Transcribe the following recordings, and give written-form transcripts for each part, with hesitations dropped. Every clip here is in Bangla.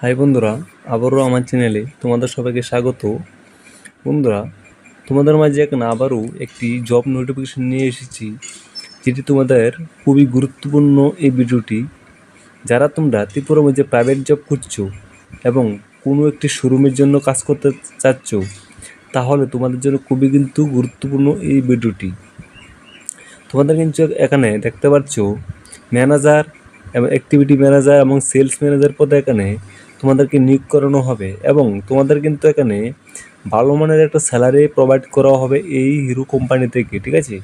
হাই বন্ধুরা, আবারও আমার চ্যানেলে তোমাদের সবাইকে স্বাগত। বন্ধুরা, তোমাদের মাঝে এখন আবারও একটি জব নোটিফিকেশন নিয়ে এসেছি, যেটি তোমাদের খুবই গুরুত্বপূর্ণ। এই ভিডিওটি যারা তোমরা ত্রিপুরার মধ্যে প্রাইভেট জব খুঁজছো এবং কোনো একটি শোরুমের জন্য কাজ করতে চাচ্ছ, তাহলে তোমাদের জন্য খুবই কিন্তু গুরুত্বপূর্ণ এই ভিডিওটি। তোমাদের কিন্তু এখানে দেখতে পাচ্ছ ম্যানেজার এবং অ্যাক্টিভিটি ম্যানেজার এবং সেলস ম্যানেজার পদে এখানে তোমাদেরকে নিয়োগ করানো হবে এবং তোমাদের কিন্তু এখানে ভালো মানের একটা স্যালারি প্রোভাইড করা হবে এই হিরো কোম্পানি থেকে, ঠিক আছে?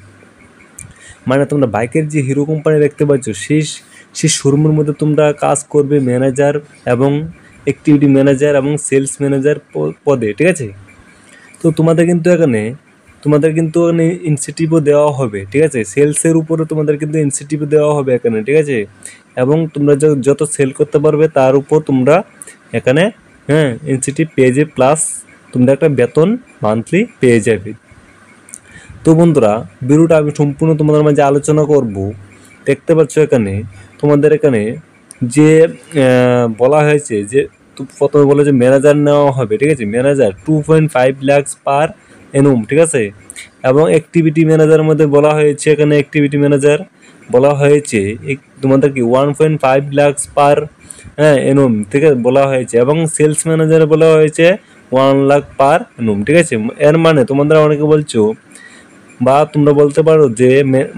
মানে তোমরা বাইকের যে হিরো কোম্পানি দেখতে পাচ্ছ, সেই শোরুমের মধ্যে তোমরা কাজ করবে ম্যানেজার এবং অ্যাক্টিভিটি ম্যানেজার এবং সেলস ম্যানেজার পদে, ঠিক আছে? তো তোমাদের কিন্তু এখানে ইনসেন্টিভও দেওয়া হবে, ঠিক আছে? সেলসের উপরে তোমাদের কিন্তু ইনসেন্টিভ দেওয়া হবে এখানে, ঠিক আছে? এবং তোমরা যত সেল করতে পারবে তার উপর তোমরা এখানে ইনসেন্টিভ পেয়ে যাবে, প্লাস তোমরা একটা বেতন মান্থলি পেয়ে যাবে। তো বন্ধুরা, ভিডিওটা আমি সম্পূর্ণ তোমাদের মাঝে আলোচনা করব। দেখতে পাচ্ছ এখানে তোমাদের এখানে যে বলা হয়েছে যে প্রথমে বলে যে ম্যানেজার নেওয়া হবে, ঠিক আছে? ম্যানেজার 2.5 lakhs পার এনুম, ঠিক আছে? এবং অ্যাক্টিভিটি ম্যানেজারের মধ্যে বলা হয়েছে, এখানে অ্যাক্টিভিটি ম্যানেজার বলা হয়েছে তোমাদের কি 1.5 lakhs পার এনুম, ঠিক আছে, বলা হয়েছে। এবং সেলস ম্যানেজার বলা হয়েছে 1 lakh পার এনুম, ঠিক আছে? এর মানে তোমাদের অনেকে বলছো বা তোমরা বলতে পারো যে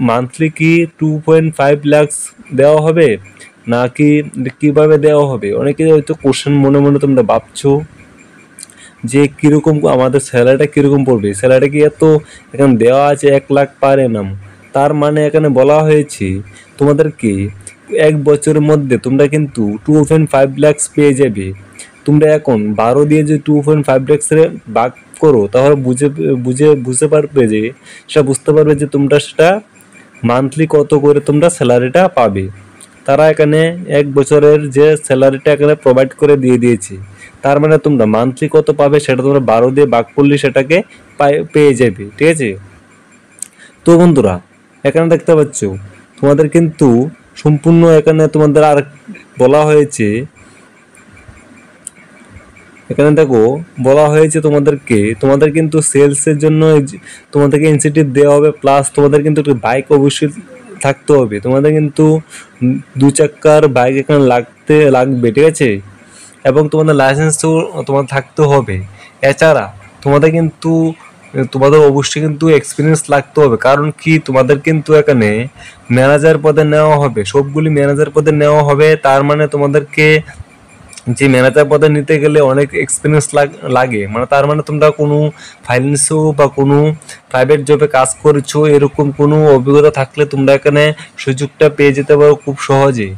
মান্থলি কি 2.5 lakhs দেওয়া হবে নাকি কিভাবে দেওয়া হবে। অনেকে হয়তো কোশ্চেন মনে মনে তোমরা ভাবছো যে কীরকম আমাদের স্যালারিটা কীরকম পড়বে, স্যালারিটা কি এত এখানে দেওয়া আছে 1 লাখ পার এনাম। তার মানে এখানে বলা হয়েছে তোমাদেরকে 1 বছরের মধ্যে তোমরা কিন্তু 2.5 lakhs পেয়ে যাবে। তোমরা এখন 12 দিয়ে যে 2.5 lakhs ভাগ করো, তাহলে বুঝতে পারবে যে বুঝতে পারবে যে তোমরা সেটা মান্থলি কত করে তোমরা স্যালারিটা পাবে। তারা এখানে 1 বছরের যে স্যালারিটা এখানে প্রোভাইড করে দিয়ে দিয়েছে। তার মানে তোমরা মান্থলি কত পাবে সেটা তোমরা 12 দিয়ে ভাগ করলে সেটাকে পেয়ে যাবে, ঠিক আছে? তো বন্ধুরা, এখানে দেখতে পাচ্ছ তোমাদের কিন্তু সম্পূর্ণ এখানে তোমাদের আর বলা হয়েছে, এখানে দেখো বলা হয়েছে তোমাদের কিন্তু সেলসের জন্য তোমাদেরকে ইনসেন্টিভ দেওয়া হবে, প্লাস তোমাদের কিন্তু একটা বাইক অবশ্যই থাকতে হবে। তোমাদের কিন্তু 2 চাকার বাইক এখানে লাগবে, ঠিক আছে? এবং তোমাদের লাইসেন্সও তোমার থাকতে হবে। এছাড়া তোমাদের অবশ্যই কিন্তু এক্সপিরিয়েন্স লাগতে হবে, কারণ কি তোমাদের কিন্তু এখানে ম্যানেজার পদে নেওয়া হবে, সবগুলি ম্যানেজার পদে নেওয়া হবে। তার মানে তোমাদেরকে যে ম্যানেজার পদে নিতে গেলে অনেক এক্সপিরিয়েন্স লাগে, মানে তার মানে তোমরা কোনো ফাইন্যান্সও বা কোনো প্রাইভেট জবে কাজ করেছো এরকম কোনো অভিজ্ঞতা থাকলে তোমরা এখানে সুযোগটা পেয়ে যেতে পারো খুব সহজেই।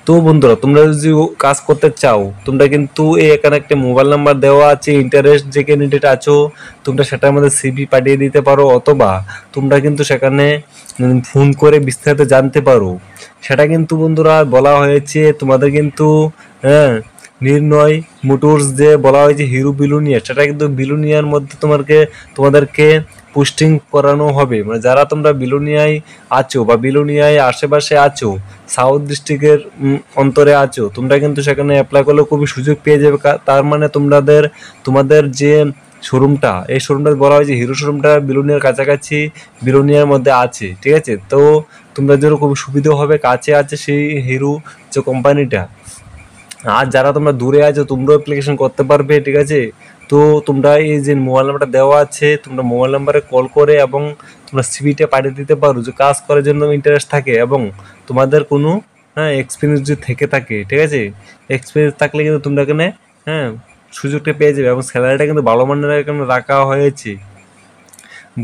তো বন্ধুরা, তোমরা যদি কাজ করতে চাও, তোমরা কিন্তু এখানে একটা মোবাইল নাম্বার দেওয়া আছে, ইন্টারেস্ট যে ক্যান্ডিডেট আছো তোমরা সেটার মধ্যে সিভি পাঠিয়ে দিতে পারো, অথবা তোমরা কিন্তু সেখানে ফোন করে বিস্তারিত জানতে পারো। সেটা কিন্তু বন্ধুরা বলা হয়েছে তোমাদের কিন্তু নির্ণয় মোটরস যে বলা হয়েছে হিরো বিলুনিয়ার, সেটা কিন্তু বিলুনিয়ার মধ্যে তোমাদেরকে পোস্টিং করানো হবে। মানে যারা তোমরা বিলুনিয়ায় আছো বা বিলুনিয়ায় আশেপাশে আছো, সাউথ ডিস্ট্রিক্টের অন্তরে আছো, তোমরা কিন্তু সেখানে অ্যাপ্লাই করলে খুবই সুযোগ পেয়ে যাবে। তার মানে তোমাদের যে শোরুমটা, এই শোরুমটা বলা হয়েছে হিরো শোরুমটা বিলুনিয়ার কাছাকাছি, বিলুনিয়ার মধ্যে আছে, ঠিক আছে? তো তোমরা জন্য খুবই সুবিধা হবে, কাছে আছে সেই হিরো যে কোম্পানিটা। আর যারা তোমরা দূরে আছো তোমরাও অ্যাপ্লিকেশন করতে পারবে, ঠিক আছে? তো তোমরা এই যে মোবাইল নাম্বারটা দেওয়া আছে, তোমরা মোবাইল নাম্বারে কল করে এবং তোমরা সিভিটা পাঠিয়ে দিতে পারো যে কাজ করার জন্য ইন্টারেস্ট থাকে এবং তোমাদের কোনো এক্সপিরিয়েন্স যদি থেকে থাকে, ঠিক আছে? এক্সপিরিয়েন্স থাকলে কিন্তু তোমরা এখানে সুযোগটা পেয়ে যাবে এবং স্যালারিটা কিন্তু ভালো মানের এখানে রাখা হয়েছে।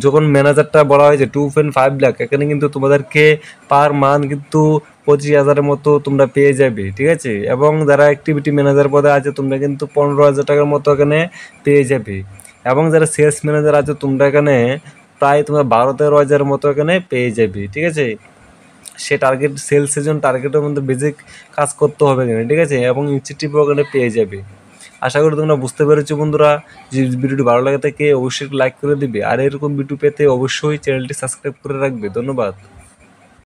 যখন ম্যানেজারটা বলা হয়েছে 2.5 লাখ, এখানে কিন্তু তোমাদেরকে পার মান্থ কিন্তু 25,000-এর মতো তোমরা পেয়ে যাবে, ঠিক আছে? এবং যারা অ্যাক্টিভিটি ম্যানেজার পদে আছে তোমরা কিন্তু 15,000 টাকার মতো এখানে পেয়ে যাবে। এবং যারা সেলস ম্যানেজার আছে তোমরা এখানে প্রায় তোমরা 12-13,000-এর মতো এখানে পেয়ে যাবে, ঠিক আছে? সে টার্গেট সেলস সিজন টার্গেটের মধ্যে বেসিক কাজ করতে হবে এখানে, ঠিক আছে? এবং ইনসেন্টিভও এখানে পেয়ে যাবে। আশা করি তোমরা বুঝতে পেরেছো বন্ধুরা। যে ভিডিওটি ভালো লাগে থাকে অবশ্যই লাইক করে দিবে, আর এরকম ভিডিও পেতে অবশ্যই চ্যানেলটি সাবস্ক্রাইব করে রাখবে। ধন্যবাদ।